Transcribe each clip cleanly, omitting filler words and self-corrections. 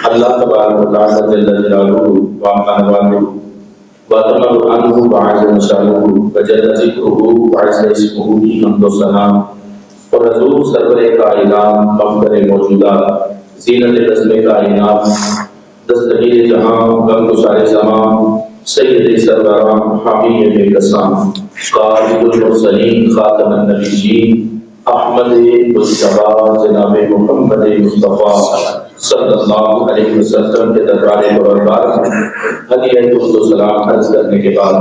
اللہ تبارک و تعالی جل جلالہ وعلا نوالہ وَتَمَرُ عَنْهُ وَعَزَ نَشَانُهُ وَجَلَّ ذِكْرُهُ وَعَزَّ اسْمُهُ کی حمد و ثنا اور حضور سرور کائنات مفخر موجودات زینت نظم کائنات دستگیر جہاں غم گسار زمان سید سروران حامی بے قسام قائد المرسلین خاتم النبیین احمد مصطفیٰ جناب محمد مصطفیٰ صلی اللہ علیہ وسلم کے دربار بروردگار ہدیہ درود و سلام عرض کرنے کے بعد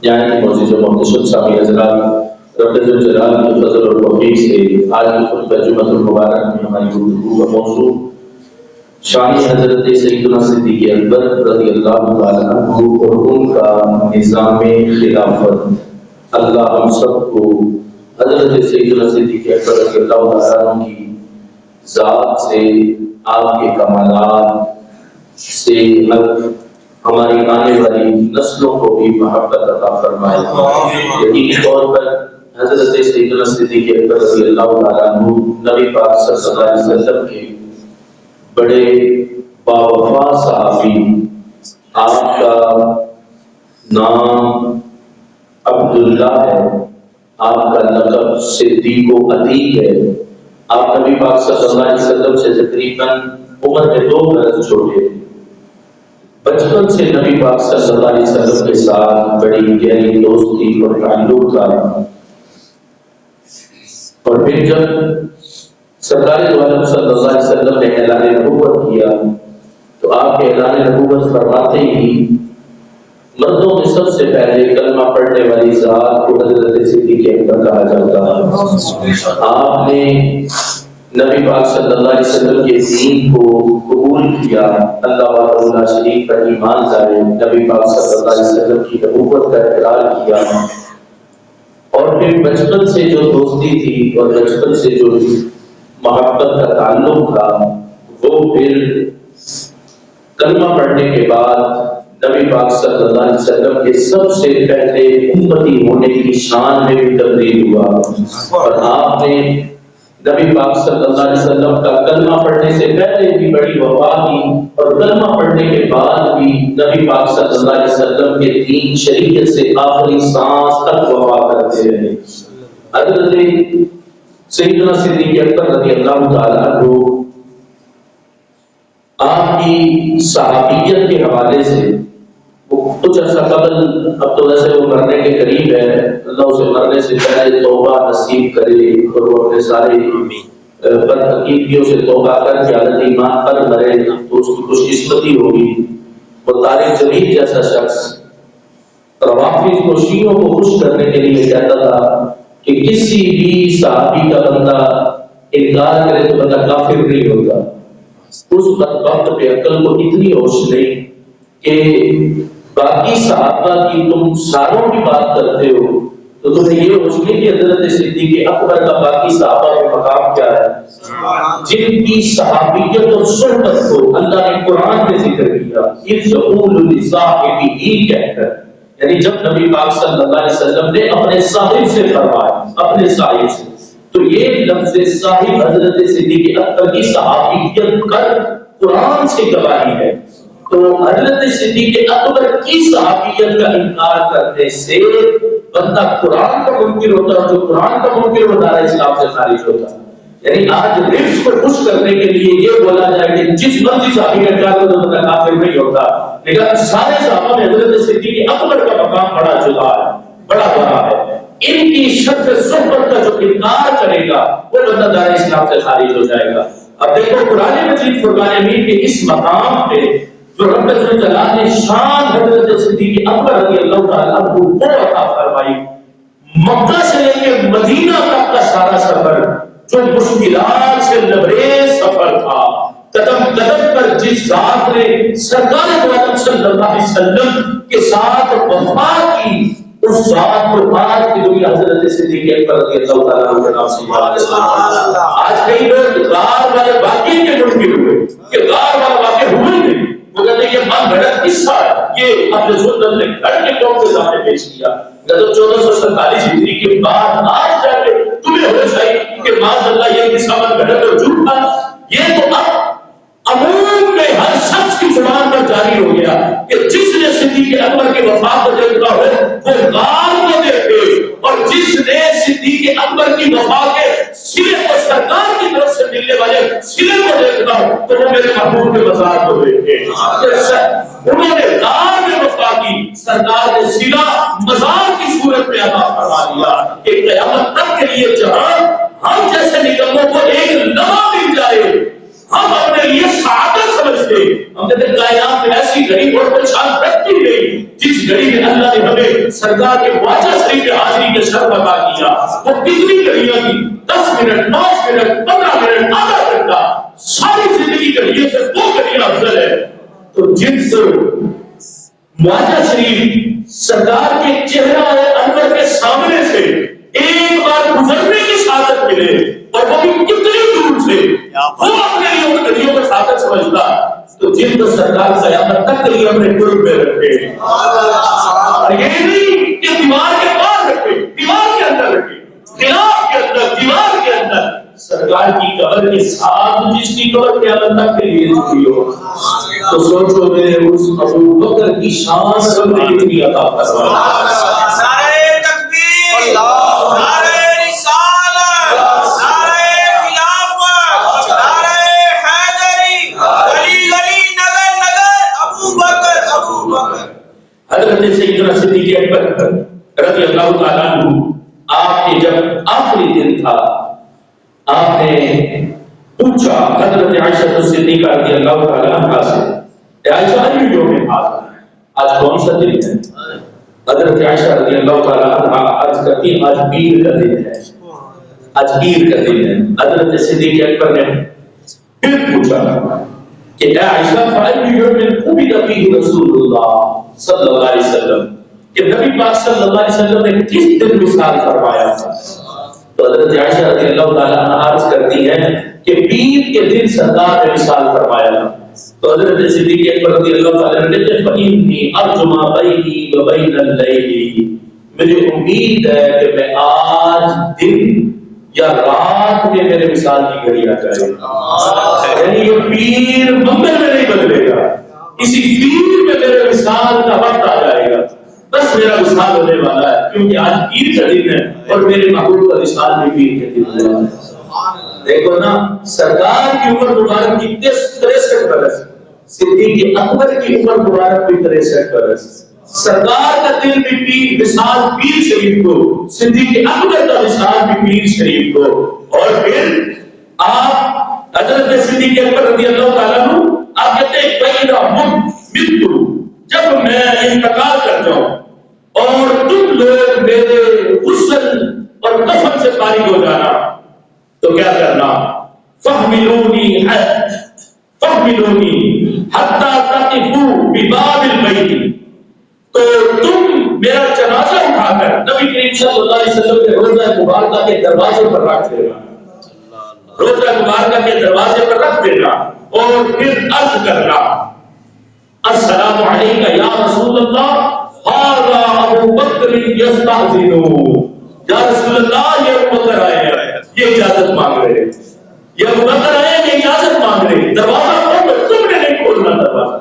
یہاں کی معزز و محتشم سامی حضرات رب الجلال کی فضل اور توفیق سے آج کی خطبہ جمعۃ المبارک میں ہماری گفتگو کا موضوع شان حضرت سیدنا صدیق اکبر رضی اللہ تعالیٰ عنہ اور ان کا نظام خلافت۔ اللہ ہم سب کو حضرت سیدنا صدیق اکبر رضی اللہ تعالیٰ عنہ کی ذات سے، آپ کے کمالات سے ہماری آنے والی نسلوں کو بھی محبت عطا فرمائے۔ یقینی طور پر حضرت سیدنا صدیق اکبر رضی اللہ تعالیٰ عنہ نبی پاک صلی اللہ علیہ وسلم کے بڑے باوفا صحابی، آپ کا نام عبداللہ ہے، آپ کا لقب صدیق و عتیق ہے۔ آپ نبی پاک صلی اللہ علیہ وسلم سے تقریباً عمر میں 2 برس چھوٹے، بچپن سے نبی پاک صلی اللہ علیہ وسلم کے ساتھ بڑی گہری دوستی اور تعلق تھا۔ اور پھر جب سرکار دو عالم صلی اللہ علیہ وسلم نے اعلان نبوت کیا تو آپ کے اعلان نبوت فرماتے ہی مردوں میں سب سے پہلے کلمہ پڑھنے والی ذات کو حضرت صدیق اکبر کہا جاتا ہے۔ آپ نے نبی پاک صلی اللہ علیہ وسلم کے دین کو قبول کیا، اللہ وحدہ لا شریک پر ایمان لائے، نبی پاک صلی اللہ علیہ وسلم کی نبوت کا اقرار کیا، اور پھر بچپن سے جو دوستی تھی اور بچپن سے جو محبت کا تعلق تھا وہ پھر کلمہ پڑھنے کے بعد نبی پاک صلی اللہ علیہ وسلم کے سب سے پہلے امتی ہونے کی شان میں بھی تبدیل ہوا۔ اور آپ نے نبی پاک صلی اللہ علیہ وسلم کا کلمہ پڑھنے سے پہلے بھی بڑی وفا کی، اور کلمہ پڑھنے کے بعد بھی نبی پاک صلی اللہ علیہ وسلم کے دین شریعت سے آخری سانس تک وفا کرتے رہے۔ حضرت سیدنا صدیق اکبر رضی اللہ تعالیٰ عنہ آپ کی صحابیت کے حوالے سے کچھ عرصہ قبل، اب تو ویسے وہ مرنے کے قریب ہے، اللہ اسے مرنے سے پہلے توبہ نصیب کرے اور وہ اپنے سارے بدعقیدگیوں سے توبہ کر کے حالت ایمان پر مرے تو اس کی خوش قسمتی ہوگی۔ وہ طارق جمیل جیسا شخص روافض کو شیعوں کو خوش کرنے کے لیے کہتا تھا کہ کسی بھی صحابی کا بندہ انکار کرے تو بندہ کافر نہیں ہوتا۔ اس وقت پہ عقل کو اتنی ہوش نہیں کہ باقی صحابہ کی تم ساروں کی بات کرتے ہو تو تمہیں یہ ہوش نہیں کہ حضرت صدیق اکبر کا باقی صحابہ میں مقام کیا ہے، جن کی صحابیت اور صحبت کو اللہ نے قرآن میں ذکر کیا، اذ یقول لصاحبہ کہہ کر، یعنی جب نبی پاک صلی اللہ علیہ وسلم نے اپنے صاحب سے فرمایا، اپنے صاحب سے، تو یہ لفظ صاحب حضرت صدیق اکبر کی صحابیت کر قرآن سے گواہی ہے۔ تو حضرت صدیق اکبر کی صحابیت کا انکار کرنے سے بندہ قرآن کا منکر ہوتا ہے، جو قرآن کا منکر ہوتا ہے اسلام سے خارج ہوتا ہے۔ یعنی آج رفض کو خوش کرنے کے لیے یہ بولا جائے کہ جس مرضی صحابی کا انکار کرے بندہ کافر نہیں ہوتا، لیکن سارے صحابہ میں حضرت صدیق اکبر کا مقام بڑا جدا ہے، بڑا بڑا ہے۔ ان کی شرط صحبت کا جو انکار کرے گا وہ بندہ دار اسلام سے خارج ہو جائے گا۔ اب دیکھو قرآن مجید فرقان حمید کے اس مقام پہ جو رب الجلال نے شان حضرت صدیق اکبر رضی اللہ تعالیٰ عنہ کو عطا فرمائی، مکہ سے لے کے مدینہ تک کا سارا سفر جو مشکلات سے لبریز سفر تھا، قدم قدم پر جس ذات نے سرکار دو عالم صلی اللہ علیہ وسلم کے ساتھ وفا کی، اس ذات کو بات کی دنیا حضرت صدیق اکبر رضی اللہ تعالیٰ عنہ کے نام سے یاد ہے۔ آج کئی لوگ غار والے واقعے کے منکر ہوئے کہ غار والا واقعہ ہوا ہی نہیں، وہ کہتے ہیں یہ من گھڑت قصہ ہے، یہ اپنے سنت نے گھڑ کے قوم کے سامنے پیش کیا۔ جب 1447 ہجری کے بعد آج جا کے تمہیں ہونا چاہیے کہ معاذ اللہ یہ قصہ من گھڑت اور جھوٹ تھا، یہ تو اب عموم زبان پر جاری ہو گیا کہ جس نے صدیق اکبر کی وفات کو دیکھا ہو وہ غار کو دیکھے، اور جس نے صدیق اکبر کی وفات کے سلے کو سرکار کی طرف سے ملنے والے سلے کو دیکھنا ہو تو وہ میرے محبوب کے مزار کو دیکھے۔ انہوں نے غار میں وفات کی، سرکار نے سلا مزار کی صورت میں عطا فرما دیا کہ قیامت تک کے لیے جہاں ہم جیسے نکموں کو ایک لمحہ مل جائے ہم اپنے لیے سعادت سمجھتے، ہم کہتے ہیں کائنات میں ایسی گھڑی اور کوئی شان رکھتی نہیں جس گھڑی میں اللہ نے ہمیں سرکار کے واجہ شریف کے حاضری کے شرف عطا کیا۔ وہ کتنی گھڑیاں تھی، 10 منٹ، 5 منٹ، 15 منٹ، آدھا گھنٹہ، ساری زندگی گھڑیوں سے 2 گھڑیاں افضل ہے۔ تو جن سے واجہ شریف سرکار کے چہرہ انور کے سامنے سے ایک بار گزرنے کی سعادت ملے اور وہ بھی کتنی دور سے، وہ اپنے لیے ان گھڑیوں کو سعادت سمجھتا، تو جن کو سرکار قیامت تک کے لیے اپنے قرب میں رکھے، اور یہ نہیں کہ دیوار کے پاس رکھے، دیوار کے اندر رکھے، خلاف کے اندر، دیوار کے اندر، سرکار کی قبر کے ساتھ جس کی قبر قیامت تک کے لیے جڑی ہو، تو سوچو میرے اس ابو بکر کی شان رب نے کتنی عطا فرمائی۔ نعرہ تکبیر، نعرہ رسالت، نعرہ خلافت، نعرہ حیدری، گلی گلی نگر نگر ابو بکر، ابو بکر۔ حضرت سیدنا صدیق اکبر رضی اللہ تعالیٰ عنہ، آپ کے جب آخری دن تھا، آپ نے پوچھا حضرت عائشہ صدیقہ رضی اللہ تعالیٰ عنہ سے، اے عائشہ آج یوم ہاذا، آج کون سا دن ہے؟ حضرت عائشہ رضی اللہ تعالیٰ عنہ عرض کرتی آج پیر کا دن ہے، آج پیر کا دن ہے۔ حضرت صدیق اکبر نے پھر پوچھا کہ اے عائشہ فأي يوم قبض فيه رسول اللہ صلی اللہ علیہ وسلم، کہ نبی پاک صلی اللہ علیہ وسلم نے کس دن وصال فرمایا تھا؟ تو حضرت عائشہ رضی اللہ تعالیٰ عنہ عرض کرتی ہے کہ پیر کے دن سرکار نے وصال فرمایا تھا۔ تو حضرت صدیق اکبر رضی اللہ تعالیٰ عنہ نے کہا فإني أرجو ما بيني وبين الليل، مجھے امید ہے کہ میں آج دن یا رات میں میرے وصال کی گھڑی آ جائے گی، یعنی یہ پیر منگل میں نہیں بدلے گا، اسی پیر میں میرے وصال کا وقت آ جائے گا، بس میرا وصال ہونے والا ہے، کیونکہ آج پیر کا دن ہے اور میرے محبوب کا وصال بھی پیر کے دن ہوا ہے۔ دیکھو نا، سرکار کی عمر مبارک کی 63 برس، صدیق اکبر کی عمر مبارک بھی 63 برس، سرکار کا دل بھی پیر وصال پیر شریف کو، صدیق اکبر کا وصال بھی پیر شریف کو، اور پھر آپ حضرت صدیق اکبر رضی اللہ تعالیٰ عنہ آپ کہتے ہیں فَإِذَا مِتُّ، جب میں انتقال کر جاؤں اور تم لوگ میرے غسل اور کفن سے فارغ ہو جانا تو کیا کرنا؟ فَاحْمِلُونِي حَتَّى تَقِفُوا بِبَابِ الْبَيْتِ، تو تم میرا جنازہ اٹھا کر نبی کریم صلی اللہ علیہ وسلم کے روضہ مبارکہ کے دروازے پر رکھ دینا، روضہ مبارکہ کے دروازے پر رکھ دینا، اور پھر عرض کرنا السلام علیکہ یا رسول اللہ ھذا ابو بکر یستأذن، یا رسول اللہ یہ ابو بکر آئے ہیں، یہ اجازت مانگ رہے ہیں، یہ ابو بکر آئے ہیں، یہ اجازت مانگ رہے ہیں، دروازہ کھولو، تم نے نہیں کھولنا دروازہ،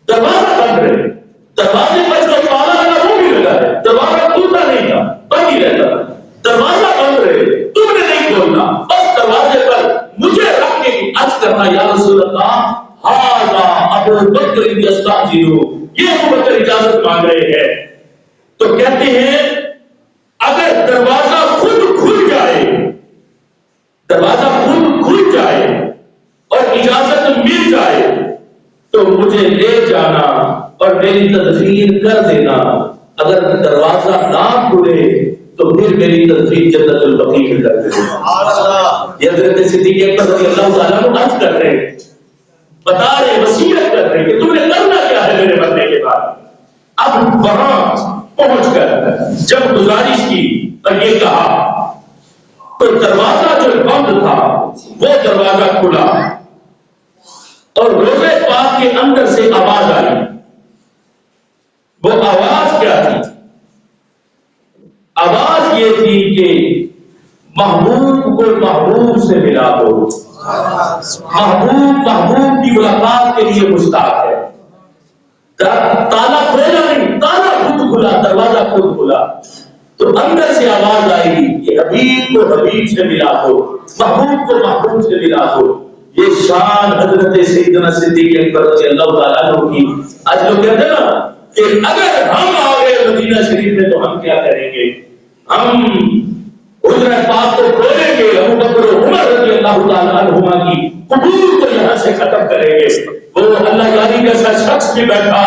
دروازہ بند رہے، دروازے پر جو تالا لگا وہ بھی لگا ہے، دروازہ کھلتا نہیں تھا، بند ہی رہتا، دروازہ بند رہے، تم نے نہیں کھولنا، بس دروازے پر مجھے رکھ کے عرض کرنا یا رسول اللہ ھذا ابو بکر یستأذن، یہ ابو بکر اجازت مانگ رہے ہیں۔ تو کہتے ہیں اگر دروازہ خود کھل جائے، دروازہ خود کھل جائے اور اجازت مل جائے تو مجھے لے جانا اور میری تدفین کر دینا، اگر دروازہ نہ کھلے تو پھر میری تدفین جنت البقیع میں کر دینا۔ یہ حضرت صدیق اکبر رضی اللہ تعالیٰ عنہ عرض کر رہے ہیں، بتا رہے، وصیت کر رہے کہ تم نے کرنا کیا ہے میرے مرنے کے بعد۔ اب وہاں پہنچ کر جب گزارش کی اور یہ کہا تو دروازہ جو بند تھا وہ دروازہ کھلا اور روضے پاک کے اندر سے آواز آئی۔ وہ آواز کیا تھی؟ آواز یہ تھی کہ محبوب کو محبوب سے ملا دو، محبوب محبوب کی ملاقات کے لیے مشتاق ہے، تالا کھولا نہیں، تالا خود کھلا، دروازہ خود کھلا. تو اندر سے آواز آئے گی کہ حبیب کو حبیب سے ملا دو، محبوب کو محبوب سے ملا دو. یہ شان حضرت سیدنا صدیق اکبر رضی اللہ تعالیٰ عنہ کی. آج لوگ کہتے ہیں نا کہ اگر ہم آ گئے مدینہ شریف میں تو ہم کیا کریں گے؟ ہم حجرہ پاک کو کھولیں گے، ابو بکر و عمر رضی اللہ تعالیٰ عنہما کی قبور کو یہاں سے ختم کریں گے. وہ اللہ یاری جیسا شخص بھی بیٹھا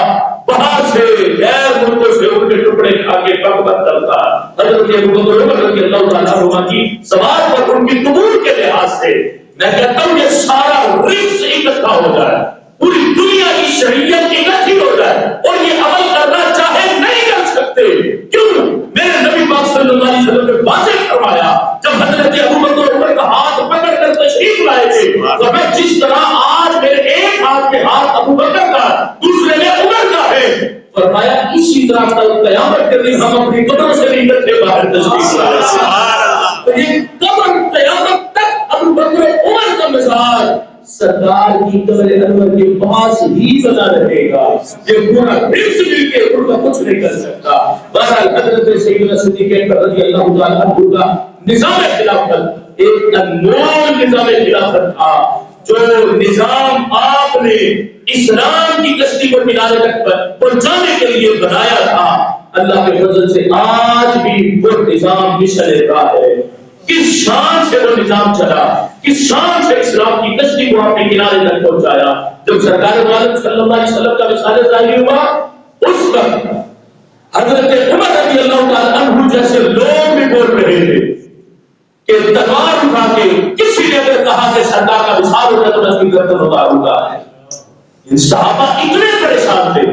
باہر سے غیر ملکوں سے ان کے ٹکڑے کھا کے بکبک کرتا. حضرت ابو بکر عمر رضی اللہ تعالیٰ عنہما کی سوال پر ان کی قبور کے لحاظ سے میں کہتا ہوں یہ سارا رزق اکٹھا ہو جائے، پوری دنیا کی شریعت اکٹھی ہو جائے اور یہ عمل کرنا چاہے نہیں کر سکتے. کیوں؟ میرے نبی پاک صلی اللہ علیہ وسلم نے واضح فرمایا جب حضرت ابو بکر عمر کا ہاتھ پکڑ کر تشریف لائے تھے تو میں جس طرح آج میرے ایک ہاتھ کے ہاتھ ابو بکر کا دوسرے میں عمر کا ہے، فرمایا اسی طرح قیامت کے دن ہم اپنی قبر سے نہیں کرتے باہر تشریف لائے. تو یہ قبر قیامت تک ابو بکر عمر کا مزاج سرکار کی قبر انور کے پاس ہی بنا رہے گا. یہ پورا حفظ مل کے ان کا کچھ نہیں کر سکتا. بہرحال حضرت سیدنا صدیق اکبر رضی اللہ تعالیٰ عنہ کا نظام خلافت ایک انمول نظام خلافت تھا. جو نظام آپ نے اسلام کی کشتی کو کنارے تک پہنچانے کے لیے بنایا تھا، اللہ کے فضل سے آج بھی وہ نظام مشعل راہ ہے. کس شان سے وہ نظام چلا، کس شان سے اسلام کی کشتی کو اپنے کنارے تک پہنچایا. جب سرکار عالم صلی اللہ علیہ وسلم کا وصال ظاہر ہوا اس وقت حضرت عمر رضی اللہ تعالیٰ عنہ جیسے لوگ بھی بول رہے تھے کہ تلوار اٹھا کے کسی نے اگر کہا کہ سرکار کا وصال ہو جائے تو میں اس کی گردن اتاروں گا. صحابہ اتنے پریشان تھے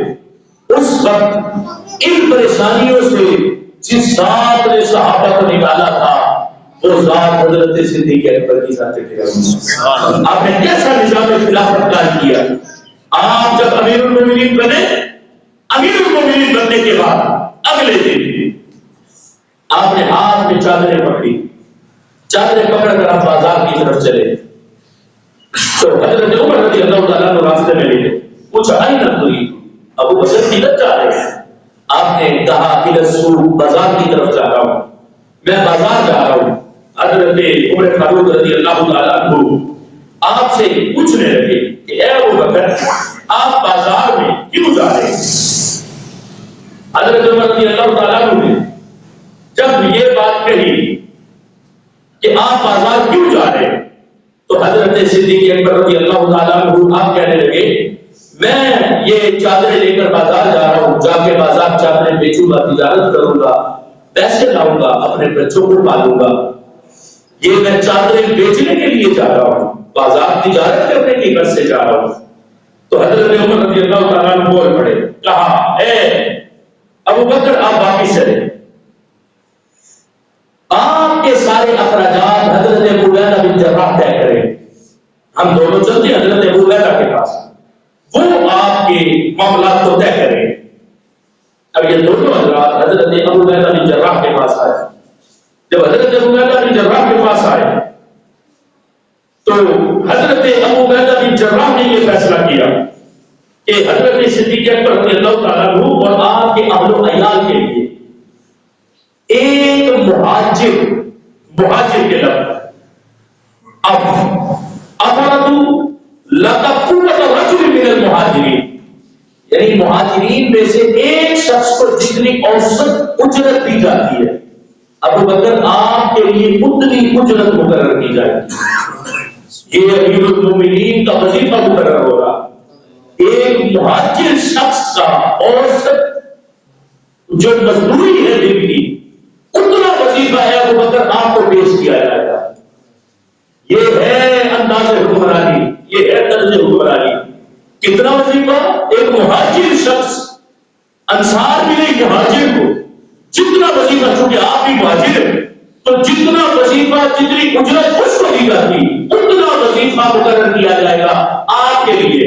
اس وقت. ان پریشانیوں سے جس ذات نے صحابہ کو نکالا تھا وہ ذات حضرت صدیق اکبر کی ذات ہے. آپ نے کیسا نظام خلافت قائم کیا؟ آپ جب امیر المومنین بنے، امیر المومنین بننے کے بعد اگلے دن آپ نے ہاتھ میں چادریں پکڑی، چادریں پکڑ کر آپ بازار کی طرف چلے. تو حضرت عمر رضی اللہ تعالیٰ عنہ راستے میں لے پوچھا این تريد؟ ابو بکر کدھر جا رہے ہیں؟ آپ نے کہا ادھر سوق بازار کی طرف جا رہا ہوں، میں بازار جا رہا ہوں. حضرت عمر فاروق رضی اللہ تعالیٰ عنہ آپ سے پوچھنے لگے کہ اے ابو بکر آپ بازار میں کیوں جا رہے ہیں؟ حضرت عمر رضی اللہ تعالیٰ عنہ نے جب یہ بات کہی کہ آپ بازار کیوں جا رہے ہیں تو حضرت صدیق اکبر رضی اللہ تعالیٰ عنہ آپ کہنے لگے میں یہ چادریں لے کر بازار جا رہا ہوں، جا کے بازار چادریں بیچوں گا، تجارت کروں گا، پیسے لاؤں گا، اپنے بچوں کو پالوں گا. یہ میں چادریں بیچنے کے لیے جا رہا ہوں، بازار تجارت کرنے کی غرض سے جا رہا ہوں. تو حضرت عمر رضی اللہ تعالیٰ عنہ بول پڑے، کہا اے ابو بکر آپ واپس چلے، آپ کے سارے اخراجات حضرت ابو عبیدہ بن جراح طے کریں. ہم دونوں چلتے ہیں حضرت ابو عبیدہ کے پاس، وہ آپ کے معاملات کو طے کریں. اب یہ دونوں حضرات حضرت ابو عبیدہ بن جراح کے پاس آئے. جب حضرت ابو عبیدہ بن جراح کے پاس آئے تو حضرت ابو عبیدہ بن جراح نے یہ فیصلہ کیا کہ حضرت صدیق اکبر رضی اللہ تعالیٰ عنہ اور آپ کے اہل و عیال کے لیے ایک مہاجر کے لفظ یعنی مہاجرین میں سے ایک شخص کو جتنی اوسط اجرت دی جاتی ہے ابو بکر آپ کے لیے اتنی اجرت مقرر کی جائے گی. یہ امیر المومنین کا وظیفہ مقرر ہوگا. ایک مہاجر شخص کا اوسط جو مزدوری ہے دن کی اتنا وظیفہ ہے ابو بکر آپ کو پیش کیا جائے گا. یہ ہے انداز حکمرانی، یہ ہے طرز حکمرانی. کتنا وظیفہ؟ ایک مہاجر شخص، انصار بھی نہیں مہاجر کو جتنا وظیفہ، چونکہ آپ بھی مہاجر ہیں تو جتنا وظیفہ جتنی اجرت اس کو دی جاتی اتنا وظیفہ مقرر کیا جائے گا آپ کے لیے.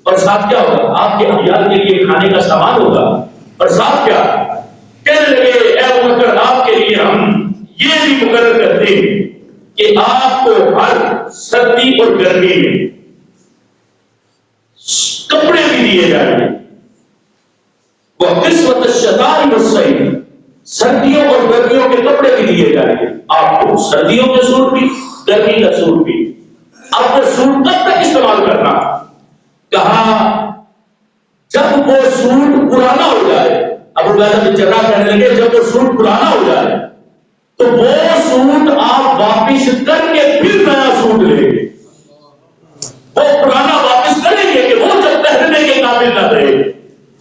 اور ساتھ کیا ہوگا؟ آپ کے عیال کے لیے کھانے کا سامان ہوگا. اور ساتھ کیا کہنے لگے اے ابو بکر آپ کے لیے ہم یہ بھی مقرر کرتے ہیں کہ آپ کو ہر سردی اور گرمی میں کپڑے بھی دیے جائیں گے. وقسمت الشتاء والصيف، سردیوں اور گرمیوں کے کپڑے بھی دیے جائیں گے آپ کو، سردیوں کے سوٹ بھی گرمی کا سوٹ بھی۔ اب وہ سوٹ کب تک استعمال کرنا؟ کہا جب وہ سوٹ پرانا ہو جائے۔ ابو عبیدہ بن جراح کہنے لگے جب وہ سوٹ پرانا ہو جائے تو وہ سوٹ آپ واپس کر کے پھر نیا سوٹ لیں گے، وہ پرانا واپس کریں گے کہ وہ جب پہننے کے قابل نہ رہے،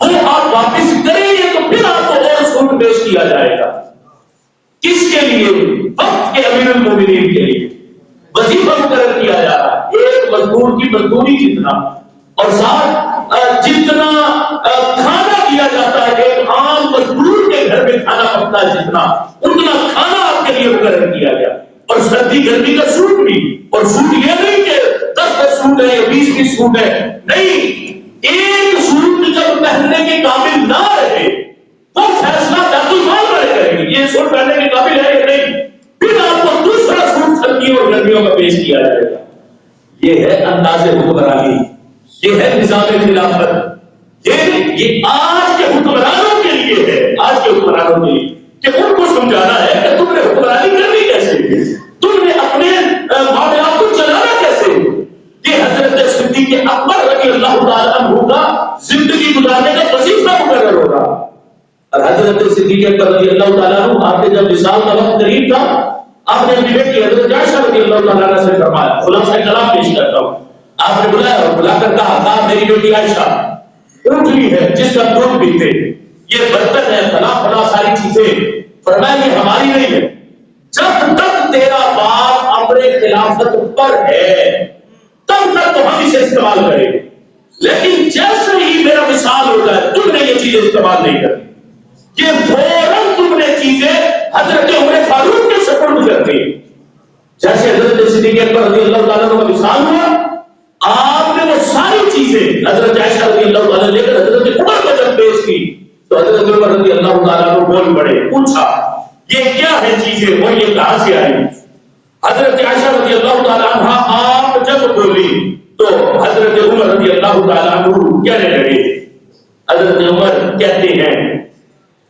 وہ آپ واپس کریں گے تو پھر آپ کو اور سوٹ پیش کیا جائے گا۔ کس کے لیے؟ وقت کے امیر المومنین کے لیے وظیفہ مقرر کیا جا رہا ہے، ایک مزدور کی مزدوری جتنا، اور ساتھ جتنا کھانا دیا جاتا ہے ایک عام مزدور کے گھر میں کھانا پکتا ہے جتنا، اتنا کھانا آپ کے لیے مقرر کیا گیا۔ اور سردی گرمی کا سوٹ بھی، اور سوٹ یہ نہیں کہ 10 سوٹ ہے یا 20 سوٹ ہے، نہیں، ایک سوٹ جب پہننے کے قابل نہ رہے وہ فیصلہ بیت المال والے کریں گے یہ سوٹ پہننے کے قابل ہے یا نہیں، پھر آپ کو دوسرا سوٹ سردیوں اور گرمیوں کا پیش کیا جائے گا۔ یہ ہے انداز حکمرانی، یہ ہے نظام خلافت، یہ آج کے حکمرانوں کے لیے ہے، آج کے حکمرانوں کے لیے کہ ان کو سمجھانا ہے کہ تم نے حکمرانی کرنی کیسے، تم نے اپنے معاملات کو چلانا کیسے۔ یہ حضرت صدیق اکبر رضی اللہ تعالیٰ عنہ کا زندگی گزارنے کا وظیفہ مقرر ہوگا۔ اور حضرت صدیق اکبر رضی اللہ تعالیٰ عنہ آپ کے جب وصال کا وقت قریب تھا، آپ نے اپنی بیٹی حضرت عائشہ رضی اللہ تعالیٰ عنہ سے فرمایا، خلاصہ کلام پیش کرتا ہوں، آپ نے بلایا اور بلا کر کہا میری بیٹی عائشہ اونٹنی ہے جس کا دودھ پیتے، یہ برتن ہے فلاں فلاں ساری چیزیں، فرمایا یہ ہماری نہیں ہے، جب تک تیرا باپ امر خلافت پر ہے تب تک تو ہم اسے استعمال کریں گے، لیکن جیسے ہی میرا وصال ہو جائے تم نے یہ چیزیں استعمال نہیں کرنی۔ یہ فوراً تم نے چیزیں حضرت عمر فاروق کے سپرد کر دی۔ جیسے حضرت صدیق اکبر رضی اللہ تعالیٰ عنہ کا وصال ہوا، آپ نے وہ ساری چیزیں حضرت عائشہ رضی اللہ تعالیٰ لے کر حضرت عمر کو جب پیش کی تو حضرت عمر رضی اللہ تعالیٰ عنہ بول پڑے، پوچھا یہ کیا ہے چیزیں، وہ یہ کہاں سے آئی؟ حضرت عائشہ رضی اللہ تعالیٰ عنہ آپ جب بولی تو حضرت عمر رضی اللہ تعالیٰ عنہ کہنے لگے، حضرت عمر کہتے ہیں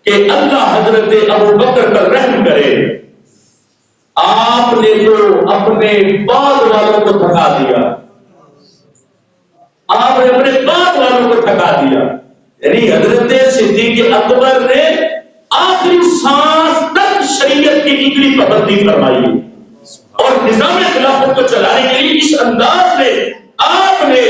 کہ اللہ حضرت ابو بکر پر رحم کرے، آپ نے تو اپنے بعد والوں کو تھکا دیا، آپ نے اپنے بعد والوں کو تھکا دیا، یعنی حضرت صدیق اکبر نے آخری سانس تک شریعت کی اتنی پابندی فرمائی اور نظام خلافت کو چلانے کے لیے اس انداز میں آپ نے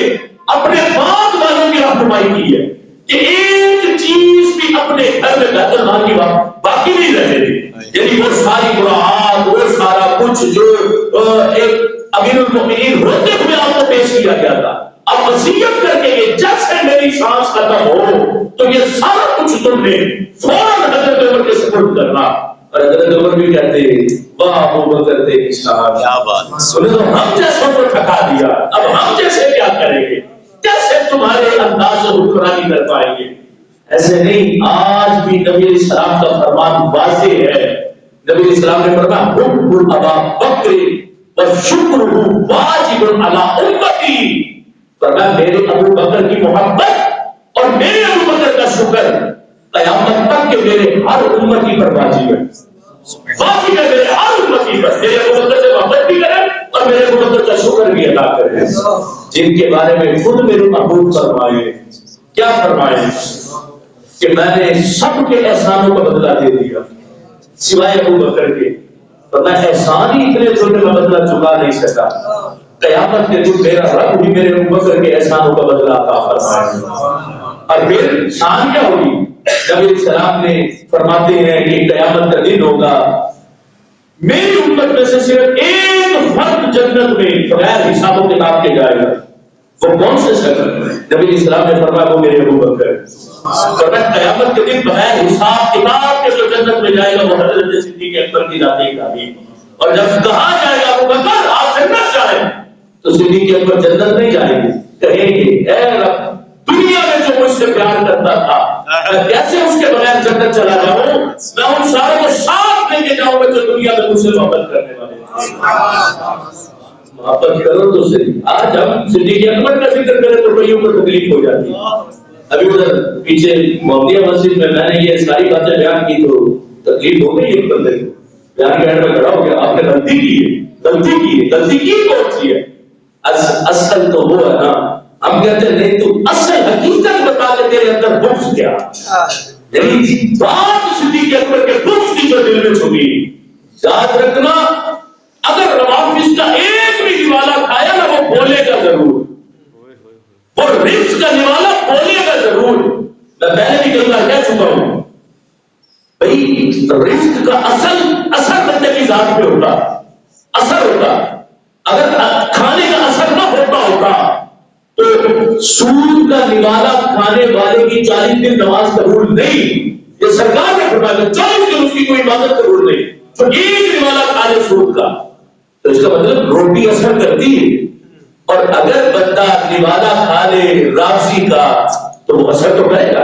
اپنے بعد والوں کی رہنمائی کی ہے کہ ایک چیز بھی اپنے گھر میں بیت المال کی باقی نہیں رہے گی، یعنی وہ ساری براعات، وہ سارا کچھ جو ایک امیر المؤمنین ہوتے ہوئے آپ کو پیش کیا گیا تھا، اب وصیت کر کے یہ جب سے میری سانس ختم ہو تو یہ سارا کچھ تم نے فوراً حضرت عمر کے سپرد کرنا۔ اور حضرت عمر بھی کہتے واہ ابو بکر تیری شان، کیا بات، تو ہم جیسوں کو تھکا دیا، اب ہم جیسے کیا کریں گے، کیسے تمہارے انداز سے حکمرانی کر پائیں گے؟ ایسے نہیں، آج بھی نبی علیہ السلام کا فرمان واضح ہے، نبی علیہ السلام نے فرمایا حب ابا بکر وشکرہ واجب علی امتی، فرمایا میرے ابو بکر کی محبت اور میرے ابو بکر کا شکر قیامت تک کے میرے ہر امتی پر واجب ہے، واجب ہے میرے ہر امتی پر، میرے ابو بکر سے محبت بھی کریں اور میرے ابو بکر کا شکر بھی ادا کریں، جن کے بارے میں خود میرے محبوب فرمائے، کیا فرمائے کہ میں نے سب کے احسانوں کا بدلہ دے دیا سوائے ابو بکر کے، فرمایا احسان ہی اتنے چھوٹے میں بدلہ چکا نہیں سکا، قیامت کے دن میرا رب بھی میرے ابو بکر کے احسانوں کا بدلہ عطا فرمائے۔ اور پھر شان کیا ہوگی؟ نبی علیہ السلام نے فرماتے ہیں کہ قیامت کا دن ہوگا، میری امت میں سے صرف ایک فرد جنت میں بغیر حساب و کتاب کے جائے گا، وہ کون سے شخص؟ نبی علیہ السلام نے فرمایا وہ میرے ابو بکر، فرمایا قیامت کے دن بغیر حساب کتاب کے جو جنت میں جائے گا وہ حضرت صدیق اکبر کی ذات تعظیم، اور جب کہا جائے گا ابو بکر آپ جنت جائیں تو صدیق اکبر جنت نہیں جائیں گے، کہیں گے اے رب دنیا میں جو مجھ سے پیار کرتا تھا میں کیسے اس کے بغیر جنت چلا جاؤں، میں ان سارے کو ساتھ لے کے جاؤں گا جو دنیا میں مجھ سے محبت کرنے والے محبت کرو تو صحیح۔ آج ہم صدیق اکبر کا ذکر کریں تو کئیوں کو تکلیف ہو جاتی ہے، ابھی ادھر پیچھے محمدیہ مسجد میں نے یہ ساری باتیں بیان کی تو تکلیف ہو گئی ایک بندے کو، بیان کے اینڈ میں کھڑا ہو گیا، آپ نے غلطی کی ہے، غلطی کی کون سی ہے؟ اصل تو وہ ہے نا، ہم کہتے ہیں نہیں تو اصل حقیقت بتا کے تیرے اندر بغض کیا، یعنی بات صدیق اکبر کے بغض کی جو دل میں چھپی۔ یاد رکھنا اگر روافض کا ایک بھی نوالا کھایا نا وہ بولے گا ضرور، وہ رزق کا نوالا بولے گا ضرور۔ میں پہلے بھی کئی بار کہہ چکا ہوں بھائی رزق کا اثر بندے کی ذات پہ ہوتا، اثر ہوتا، اگر کھانے کا اثر نہ ہوتا تو سود کا نوالا کھانے والے کی 40 دن نماز قبول نہیں، یہ سرکار نے فرمایا 40 دن اس کی کوئی عبادت قبول نہیں، تو ایک نوالا کھا لے سود کا تو اس کا مطلب روٹی اثر کرتی ہے، اور اگر بندہ نوالا کھا لے رابضی کا تو وہ اثر تو کرے گا،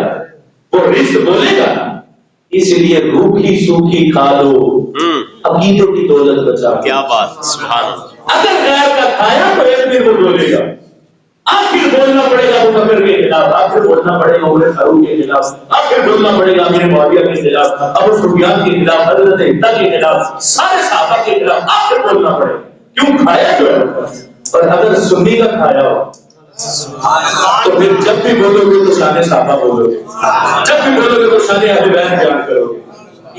وہ رزق بولے گا۔ اس لیے روکھی سوکھی کھا لو، عقیدے کی دولت بچا، کیا بات، سبحان اللہ۔ اگر غیر کا کھایا تو ایک دن وہ بولے گا، آخر بولنا پڑے گا ابو بکر کے خلاف، آخر بولنا پڑے گا عمر فاروق کے خلاف، آخر بولنا پڑے گا امیر معاویہ کے خلاف، ابو سفیان کے خلاف، حضرت ہند کے خلاف، سارے صحابہ کے خلاف آخر بولنا پڑے گا، کیوں کھایا جو ہے۔ اور اگر سنی کا کھایا ہو تو پھر جب بھی بولو گے تو شان صحابہ بولو گے، جب بھی بولو گے تو شان اہل بیت بیان کرو گے۔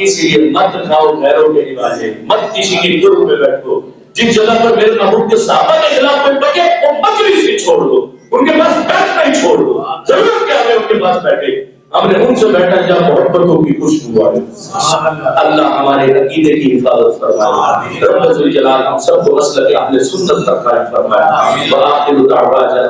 اس لیے مت کھاؤ غیروں کے نوازے، مت کسی کے گروہ میں بیٹھو، جس جگہ پر میرے محبوب کے صحابہ کے خلاف کوئی بچے وہ مجلس سے چھوڑ دو، ان کے پاس بیٹھنا ہی چھوڑ دو، ضرورت کیا ہے ان کے پاس بیٹھے، ہم نے ان سے بیٹھا جہاں محبتوں کی خوشبو آئے۔ اللہ ہمارے عقیدے کی حفاظت فرمائے، رب ذوالجلال ہم سب کو مسلک اہل سنت پر قائم فرمائے۔ وآخر دعوانا